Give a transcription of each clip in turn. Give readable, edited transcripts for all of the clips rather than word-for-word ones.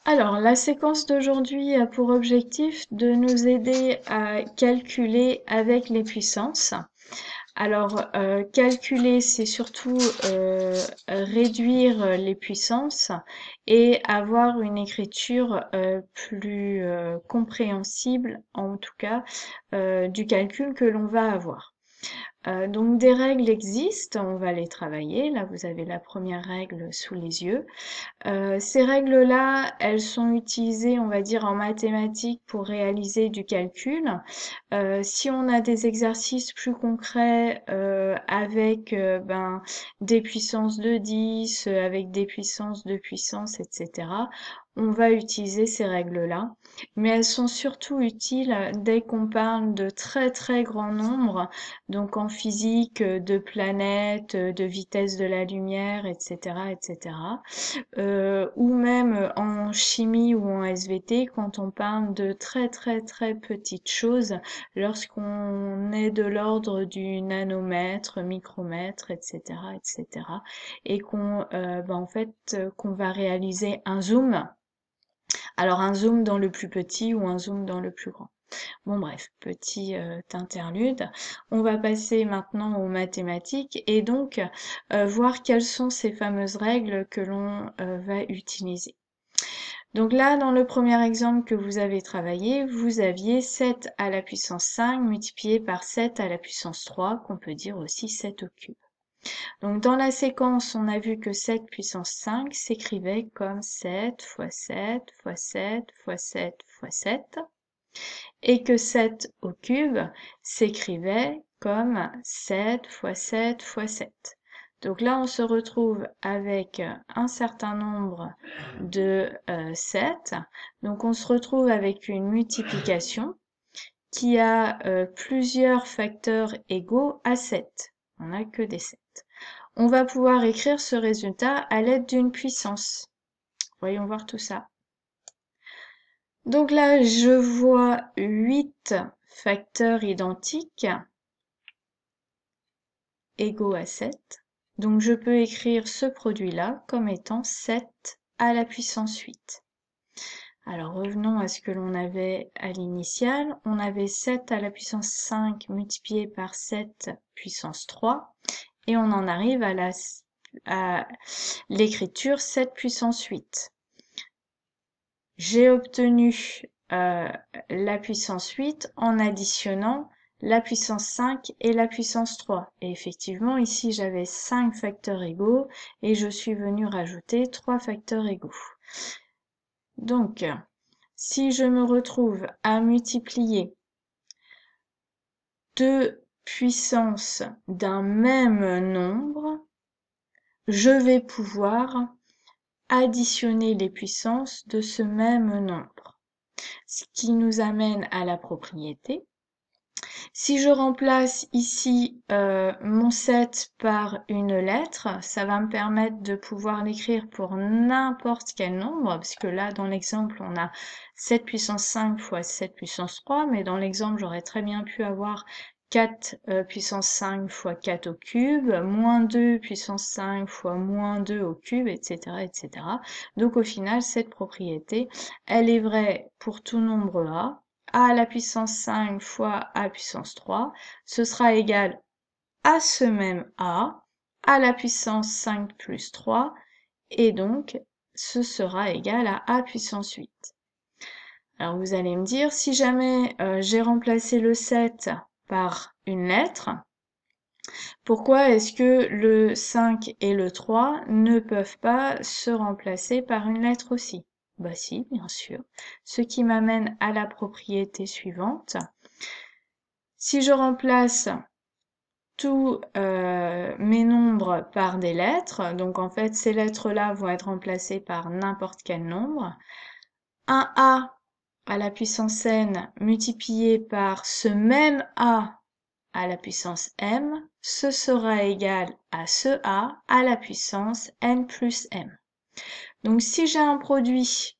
Alors, la séquence d'aujourd'hui a pour objectif de nous aider à calculer avec les puissances. Alors, calculer, c'est surtout réduire les puissances et avoir une écriture plus compréhensible, en tout cas, du calcul que l'on va avoir. Donc des règles existent, on va les travailler. Là, vous avez la première règle sous les yeux. Ces règles-là, elles sont utilisées, on va dire, en mathématiques pour réaliser du calcul. Si on a des exercices plus concrets avec des puissances de 10, avec des puissances de puissance, etc., on va utiliser ces règles-là. Mais elles sont surtout utiles dès qu'on parle de très très grands nombres, donc en physique, de planètes, de vitesse de la lumière, etc., etc. Ou même en chimie ou en SVT quand on parle de très très très petites choses lorsqu'on est de l'ordre du nanomètre, micromètre, etc., etc., et qu'on va réaliser un zoom. Alors un zoom dans le plus petit ou un zoom dans le plus grand. Bon bref, petit interlude. On va passer maintenant aux mathématiques et donc voir quelles sont ces fameuses règles que l'on va utiliser. Donc là, dans le premier exemple que vous avez travaillé, vous aviez 7 à la puissance 5 multiplié par 7 à la puissance 3, qu'on peut dire aussi 7 au cube. Donc dans la séquence, on a vu que 7 puissance 5 s'écrivait comme 7 fois 7 fois 7 fois 7 fois 7, et que 7 au cube s'écrivait comme 7 fois 7 fois 7. Donc là, on se retrouve avec un certain nombre de 7. Donc on se retrouve avec une multiplication qui a plusieurs facteurs égaux à 7. On n'a que des 7. On va pouvoir écrire ce résultat à l'aide d'une puissance. Voyons voir tout ça. Donc là, je vois 8 facteurs identiques égaux à 7. Donc je peux écrire ce produit-là comme étant 7 à la puissance 8. Alors revenons à ce que l'on avait à l'initiale. On avait 7 à la puissance 5 multiplié par 7 puissance 3. Et on en arrive à l'écriture 7 puissance 8. J'ai obtenu la puissance 8 en additionnant la puissance 5 et la puissance 3. Et effectivement, ici, j'avais 5 facteurs égaux et je suis venue rajouter 3 facteurs égaux. Donc, si je me retrouve à multiplier deux puissances d'un même nombre, je vais pouvoir additionner les puissances de ce même nombre. Ce qui nous amène à la propriété. Si je remplace ici mon 7 par une lettre, ça va me permettre de pouvoir l'écrire pour n'importe quel nombre, parce que là, dans l'exemple, on a 7 puissance 5 fois 7 puissance 3, mais dans l'exemple, j'aurais très bien pu avoir 4 puissance 5 fois 4 au cube, moins 2 puissance 5 fois moins 2 au cube, etc., etc. Donc au final, cette propriété, elle est vraie pour tout nombre A la puissance 5 fois A puissance 3, ce sera égal à ce même A la puissance 5 plus 3, et donc ce sera égal à A puissance 8. Alors vous allez me dire, si jamais j'ai remplacé le 7 par une lettre, pourquoi est-ce que le 5 et le 3 ne peuvent pas se remplacer par une lettre aussi? Bah si, bien sûr. Ce qui m'amène à la propriété suivante. Si je remplace tous mes nombres par des lettres, donc en fait ces lettres-là vont être remplacées par n'importe quel nombre, un A à la puissance n multiplié par ce même A à la puissance m, ce sera égal à ce A à la puissance n plus m. Donc si j'ai un produit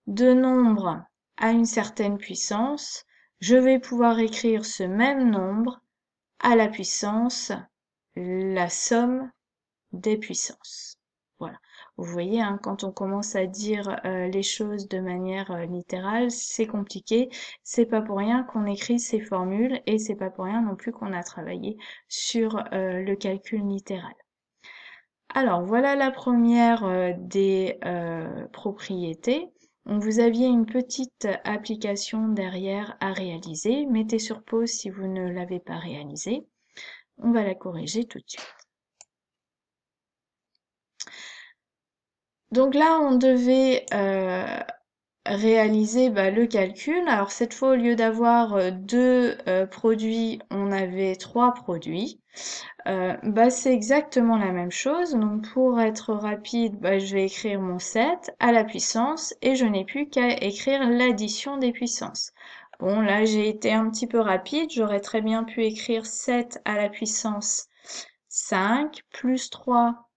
de nombres à une certaine puissance, je vais pouvoir écrire ce même nombre à la puissance la somme des puissances. Voilà. Vous voyez, hein, quand on commence à dire les choses de manière littérale, c'est compliqué. C'est pas pour rien qu'on écrit ces formules et c'est pas pour rien non plus qu'on a travaillé sur le calcul littéral. Alors, voilà la première des propriétés. Vous aviez une petite application derrière à réaliser. Mettez sur pause si vous ne l'avez pas réalisée. On va la corriger tout de suite. Donc là, on devait réaliser le calcul. Alors cette fois, au lieu d'avoir deux produits, on avait trois produits. C'est exactement la même chose. Donc pour être rapide, je vais écrire mon 7 à la puissance et je n'ai plus qu'à écrire l'addition des puissances. Bon, là j'ai été un petit peu rapide. J'aurais très bien pu écrire 7 à la puissance 5 plus 3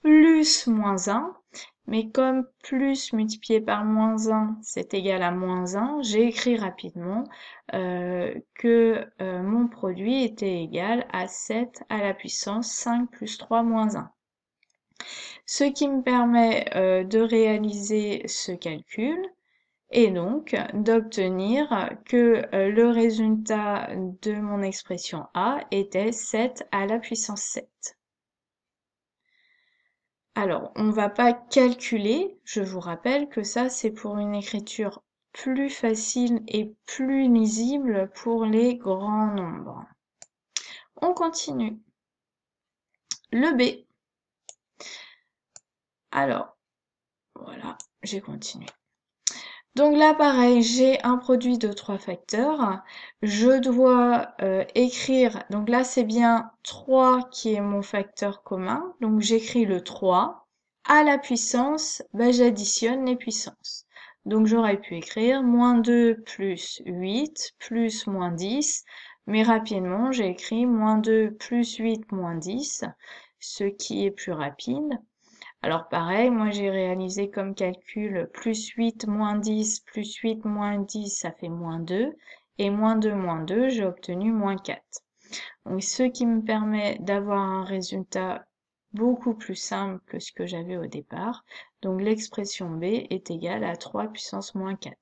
plus moins 1. Mais comme plus multiplié par moins 1, c'est égal à moins 1, j'ai écrit rapidement que mon produit était égal à 7 à la puissance 5 plus 3 moins 1. Ce qui me permet de réaliser ce calcul et donc d'obtenir que le résultat de mon expression A était 7 à la puissance 7. Alors, on ne va pas calculer, je vous rappelle que ça c'est pour une écriture plus facile et plus lisible pour les grands nombres. On continue. Le B. Alors, voilà, j'ai continué. Donc là, pareil, j'ai un produit de 3 facteurs. Je dois écrire, donc là c'est bien 3 qui est mon facteur commun. Donc j'écris le 3. À la puissance, j'additionne les puissances. Donc j'aurais pu écrire moins 2 plus 8 plus moins 10. Mais rapidement, j'ai écrit moins 2 plus 8 moins 10, ce qui est plus rapide. Alors pareil, moi j'ai réalisé comme calcul plus 8 moins 10 plus 8 moins 10, ça fait moins 2. Et moins 2, j'ai obtenu moins 4. Donc ce qui me permet d'avoir un résultat beaucoup plus simple que ce que j'avais au départ. Donc l'expression B est égale à 3 puissance moins 4.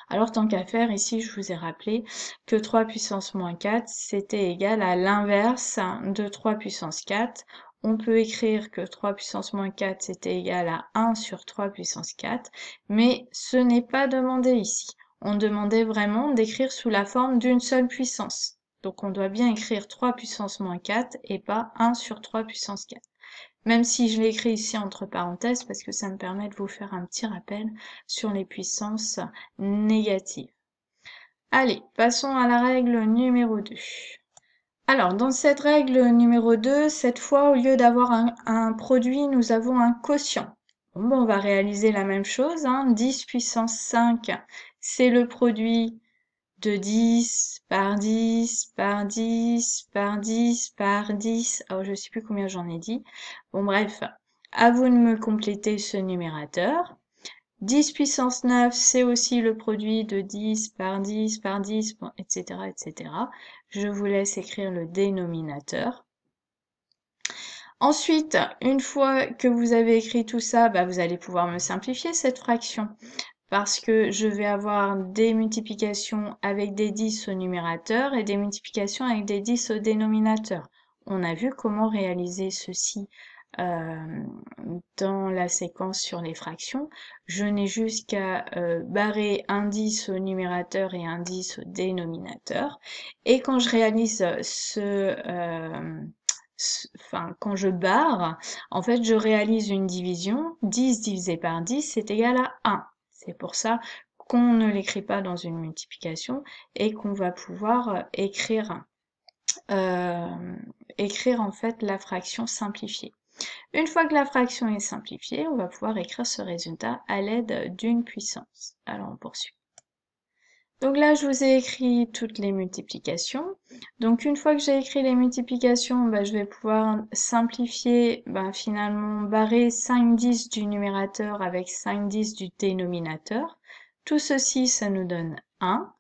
Alors tant qu'à faire, ici je vous ai rappelé que 3 puissance moins 4, c'était égal à l'inverse de 3 puissance 4. On peut écrire que 3 puissance moins 4, c'était égal à 1 sur 3 puissance 4, mais ce n'est pas demandé ici. On demandait vraiment d'écrire sous la forme d'une seule puissance. Donc on doit bien écrire 3 puissance moins 4 et pas 1 sur 3 puissance 4. Même si je l'ai écrit ici entre parenthèses parce que ça me permet de vous faire un petit rappel sur les puissances négatives. Allez, passons à la règle numéro 2. Alors, dans cette règle numéro 2, cette fois, au lieu d'avoir un produit, nous avons un quotient. Bon, on va réaliser la même chose. 10 puissance 5, c'est le produit de 10 par 10 par 10 par 10 par 10. Oh, je ne sais plus combien j'en ai dit. Bon, bref, à vous de me compléter ce numérateur. 10 puissance 9, c'est aussi le produit de 10 par 10 par 10, bon, etc., etc. Je vous laisse écrire le dénominateur. Ensuite, une fois que vous avez écrit tout ça, vous allez pouvoir me simplifier cette fraction parce que je vais avoir des multiplications avec des 10 au numérateur et des multiplications avec des 10 au dénominateur. On a vu comment réaliser ceci dans la séquence sur les fractions. Je n'ai juste qu'à barrer un 10 au numérateur et un 10 au dénominateur. Et quand je réalise quand je barre, en fait, je réalise une division. 10 divisé par 10, c'est égal à 1. C'est pour ça qu'on ne l'écrit pas dans une multiplication et qu'on va pouvoir écrire en fait la fraction simplifiée. Une fois que la fraction est simplifiée, on va pouvoir écrire ce résultat à l'aide d'une puissance. Alors on poursuit. Donc là, je vous ai écrit toutes les multiplications. Donc une fois que j'ai écrit les multiplications, je vais pouvoir simplifier, finalement barrer 5/10 du numérateur avec 5/10 du dénominateur. Tout ceci, ça nous donne 1.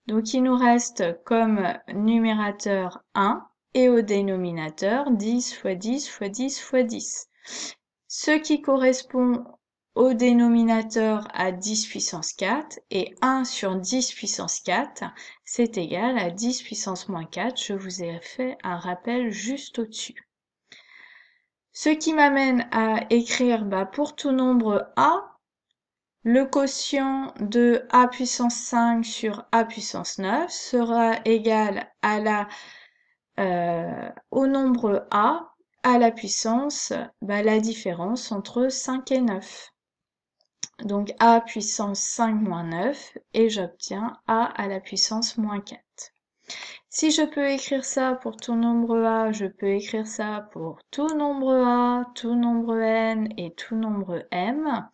Donc il nous reste comme numérateur 1 et au dénominateur 10 fois 10 fois 10 fois 10. ce qui correspond au dénominateur à 10 puissance 4, et 1 sur 10 puissance 4, c'est égal à 10 puissance moins 4. Je vous ai fait un rappel juste au-dessus. Ce qui m'amène à écrire pour tout nombre A, le quotient de A puissance 5 sur A puissance 9 sera égal à au nombre A à la puissance, la différence entre 5 et 9. Donc A puissance 5 moins 9, et j'obtiens A à la puissance moins 4. Si je peux écrire ça pour tout nombre A, je peux écrire ça pour tout nombre A, tout nombre N et tout nombre M.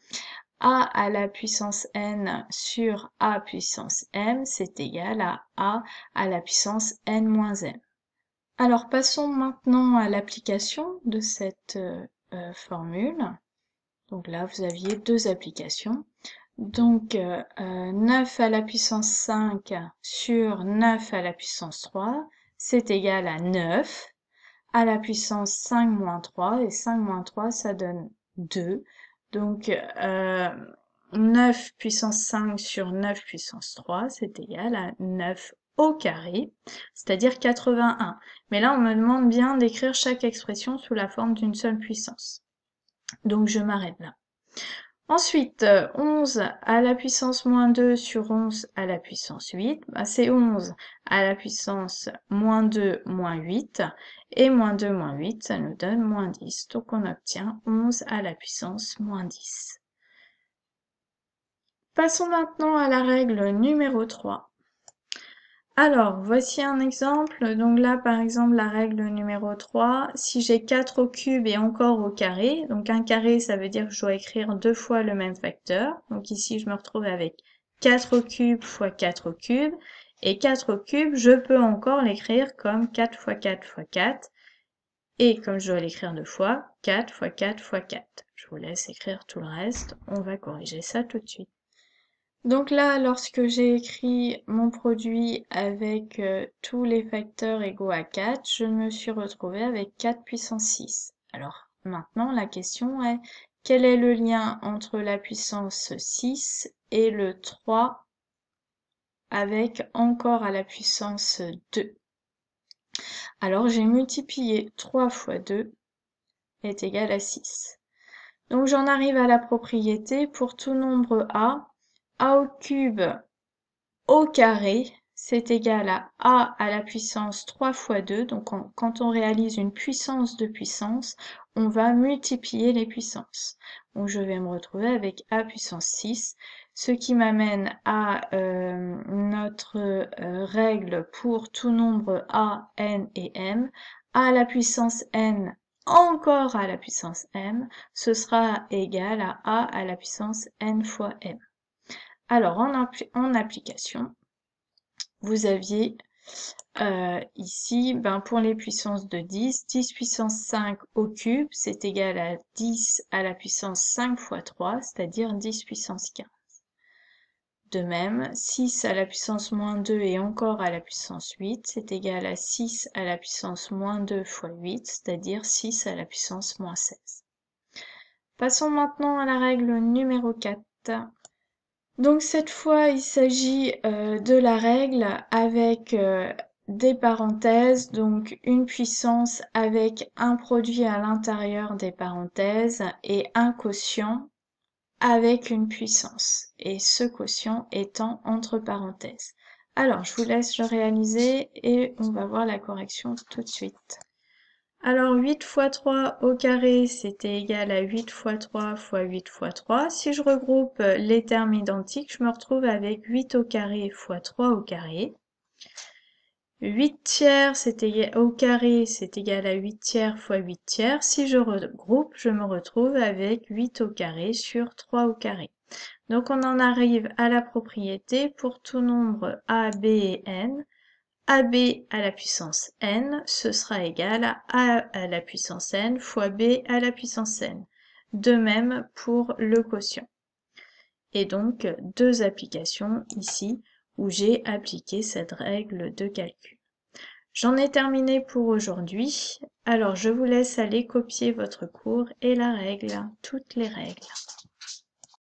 A à la puissance N sur A puissance M, c'est égal à la puissance N moins M. Alors passons maintenant à l'application de cette formule. Donc là, vous aviez deux applications. Donc 9 à la puissance 5 sur 9 à la puissance 3, c'est égal à 9 à la puissance 5 moins 3, et 5 moins 3, ça donne 2. Donc 9 puissance 5 sur 9 puissance 3, c'est égal à 9 au carré, c'est-à-dire 81. Mais là, on me demande bien d'écrire chaque expression sous la forme d'une seule puissance. Donc je m'arrête là. Ensuite, 11 à la puissance moins 2 sur 11 à la puissance 8, c'est 11 à la puissance moins 2 moins 8, et moins 2 moins 8, ça nous donne moins 10. Donc on obtient 11 à la puissance moins 10. Passons maintenant à la règle numéro 3. Alors, voici un exemple. Donc là, par exemple, la règle numéro 3, si j'ai 4 au cube et encore au carré, donc un carré, ça veut dire que je dois écrire deux fois le même facteur. Donc ici, je me retrouve avec 4 au cube fois 4 au cube. Et 4 au cube, je peux encore l'écrire comme 4 fois 4 fois 4. Et comme je dois l'écrire deux fois, 4 fois 4 fois 4. Je vous laisse écrire tout le reste. On va corriger ça tout de suite. Donc là, lorsque j'ai écrit mon produit avec tous les facteurs égaux à 4, je me suis retrouvée avec 4 puissance 6. Alors maintenant, la question est, quel est le lien entre la puissance 6 et le 3 avec encore à la puissance 2? Alors j'ai multiplié 3 fois 2 est égal à 6. Donc j'en arrive à la propriété pour tout nombre A au cube au carré, c'est égal à A à la puissance 3 fois 2. Donc quand on réalise une puissance de puissance, on va multiplier les puissances. Donc je vais me retrouver avec A puissance 6, ce qui m'amène à notre règle pour tout nombre A, N et M. A à la puissance N encore à la puissance M, ce sera égal à A à la puissance N fois M. Alors, en application, vous aviez ici, pour les puissances de 10, 10 puissance 5 au cube, c'est égal à 10 à la puissance 5 fois 3, c'est-à-dire 10 puissance 15. De même, 6 à la puissance moins 2 et encore à la puissance 8, c'est égal à 6 à la puissance moins 2 fois 8, c'est-à-dire 6 à la puissance moins 16. Passons maintenant à la règle numéro 4. Donc cette fois, il s'agit de la règle avec des parenthèses, donc une puissance avec un produit à l'intérieur des parenthèses et un quotient avec une puissance, et ce quotient étant entre parenthèses. Alors, je vous laisse le réaliser et on va voir la correction tout de suite. Alors 8 fois 3 au carré, c'était égal à 8 fois 3 fois 8 fois 3. Si je regroupe les termes identiques, je me retrouve avec 8 au carré fois 3 au carré. 8 tiers au carré, c'est égal à 8 tiers fois 8 tiers. Si je regroupe, je me retrouve avec 8 au carré sur 3 au carré. Donc on en arrive à la propriété pour tout nombre A, B et N. AB à la puissance n, ce sera égal à A à la puissance n fois B à la puissance n. De même pour le quotient. Et donc, deux applications ici où j'ai appliqué cette règle de calcul. J'en ai terminé pour aujourd'hui. Alors, je vous laisse aller copier votre cours et la règle, toutes les règles.